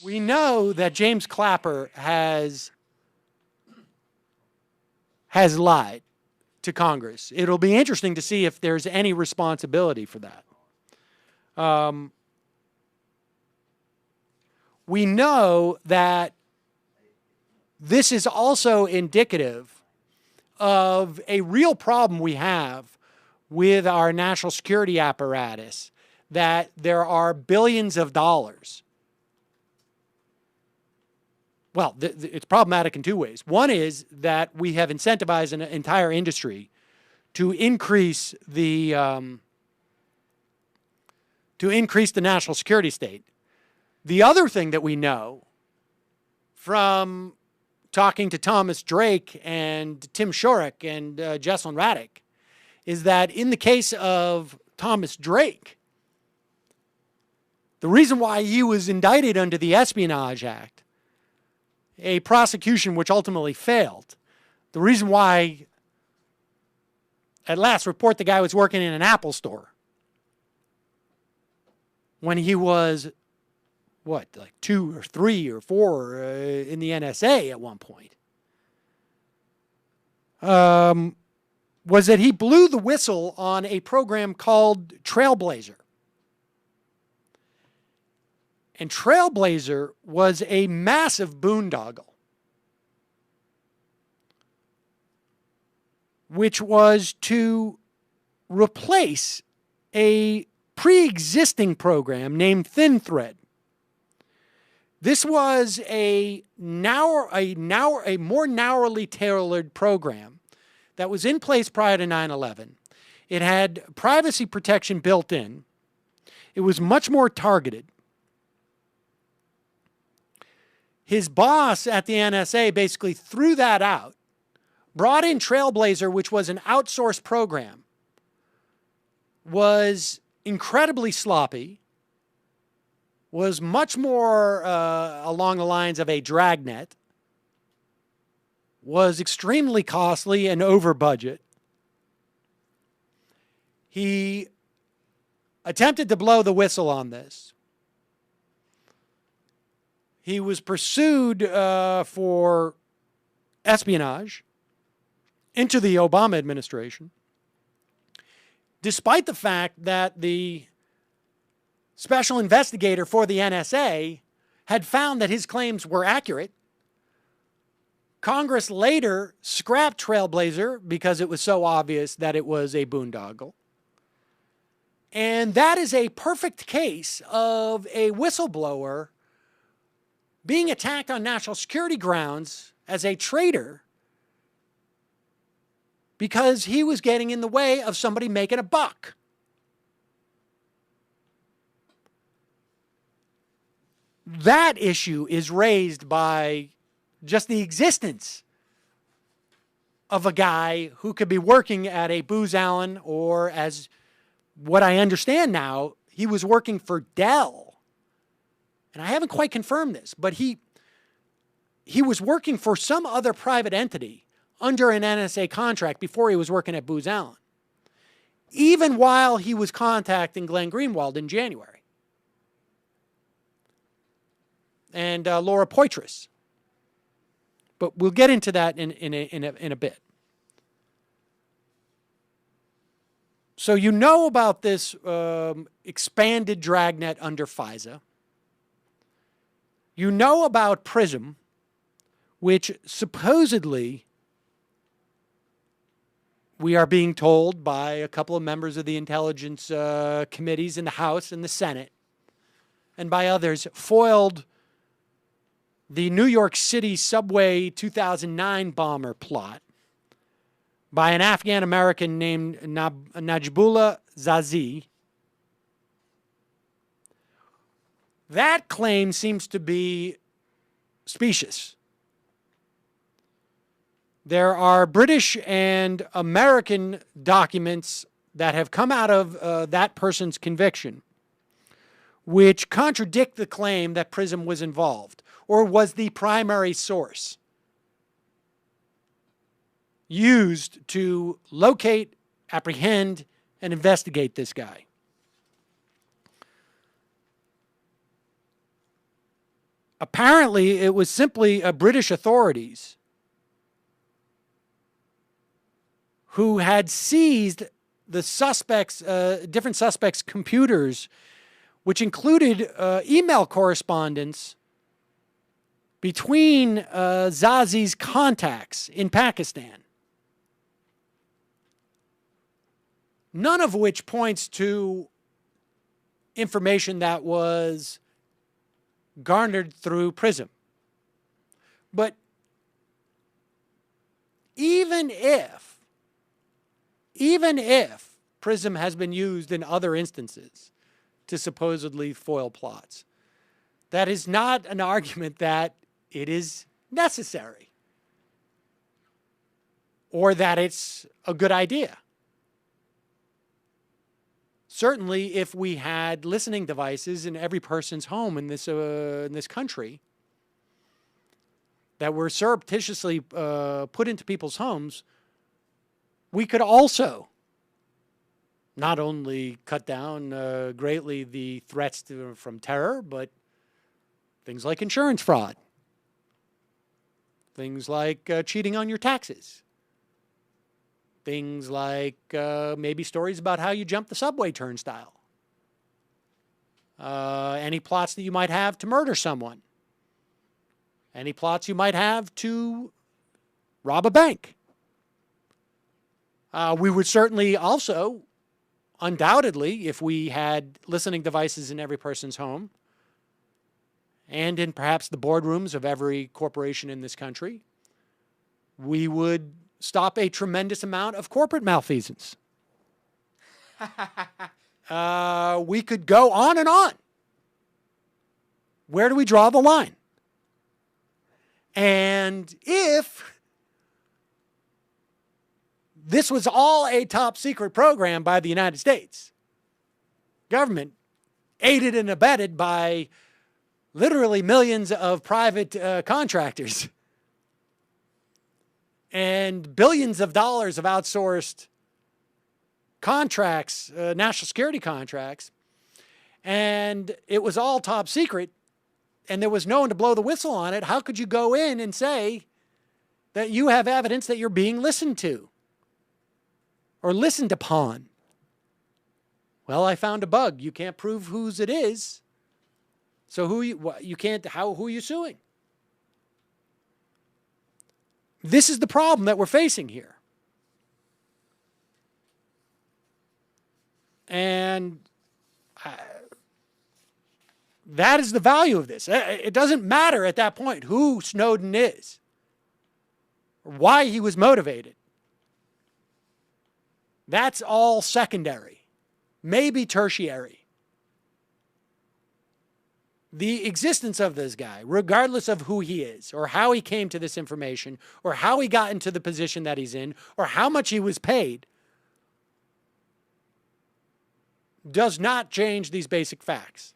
We know that James Clapper has lied to Congress. It'll be interesting to see if there's any responsibility for that. We know that this is also indicative of a real problem we have with our national security apparatus, that there are billions of dollars. Well, it's problematic in two ways. One is that we have incentivized an entire industry to increase the national security state. The other thing that we know from talking to Thomas Drake and Tim Shorrock and Jesselyn Radick is that in the case of Thomas Drake, the reason why he was indicted under the Espionage Act, a prosecution which ultimately failed, the reason why, at last report, the guy was working in an Apple store when he was, what, like 2 or 3 or 4 in the NSA at one point, was that he blew the whistle on a program called Trailblazer. And Trailblazer was a massive boondoggle, which was to replace a pre-existing program named ThinThread. This was a more narrowly tailored program that was in place prior to 9/11. It had privacy protection built in. It was much more targeted. His boss at the NSA basically threw that out, brought in Trailblazer, which was an outsourced program, was incredibly sloppy, was much more along the lines of a dragnet, was extremely costly and over budget. He attempted to blow the whistle on this. He was pursued for espionage into the Obama administration, despite the fact that the special investigator for the NSA had found that his claims were accurate. Congress later scrapped Trailblazer because it was so obvious that it was a boondoggle. And that is a perfect case of a whistleblower being attacked on national security grounds as a traitor because he was getting in the way of somebody making a buck. That issue is raised by just the existence of a guy who could be working at a Booz Allen, or, as what I understand now, he was working for Dell. And I haven't quite confirmed this, but he was working for some other private entity under an NSA contract before he was working at Booz Allen, even while he was contacting Glenn Greenwald in January and Laura Poitras. But we'll get into that in a bit. So you know about this expanded dragnet under FISA. You know about PRISM, which supposedly, we are being told by a couple of members of the intelligence committees in the House and the Senate, and by others, foiled the New York City subway 2009 bomber plot by an Afghan-American named Najibullah Zazi. That claim seems to be specious. There are British and American documents that have come out of that person's conviction which contradict the claim that PRISM was involved or was the primary source used to locate, apprehend, and investigate this guy. Apparently, it was simply British authorities who had seized the suspects, different suspects' computers, which included email correspondence between Zazi's contacts in Pakistan. None of which points to information that was garnered through PRISM. But even if PRISM has been used in other instances to supposedly foil plots, that is not an argument that it is necessary or that it's a good idea. Certainly, if we had listening devices in every person's home in this country that were surreptitiously put into people's homes, we could also not only cut down greatly the threats from terror, but things like insurance fraud, things like cheating on your taxes, things like maybe stories about how you jumped the subway turnstile, any plots that you might have to murder someone, any plots you might have to rob a bank. We would certainly also, undoubtedly, if we had listening devices in every person's home and in perhaps the boardrooms of every corporation in this country, we would stop a tremendous amount of corporate malfeasance. We could go on and on. Where do we draw the line? And if this was all a top secret program by the United States government, aided and abetted by literally millions of private contractors and billions of dollars of outsourced contracts, national security contracts, and it was all top secret, and there was no one to blow the whistle on it, how could you go in and say that you have evidence that you're being listened to or listened upon? Well, I found a bug. You can't prove whose it is, so who are you suing? This is the problem that we're facing here. And that is the value of this. It doesn't matter at that point who Snowden is or why he was motivated. That's all secondary, maybe tertiary. The existence of this guy, regardless of who he is, or how he came to this information, or how he got into the position that he's in, or how much he was paid, does not change these basic facts.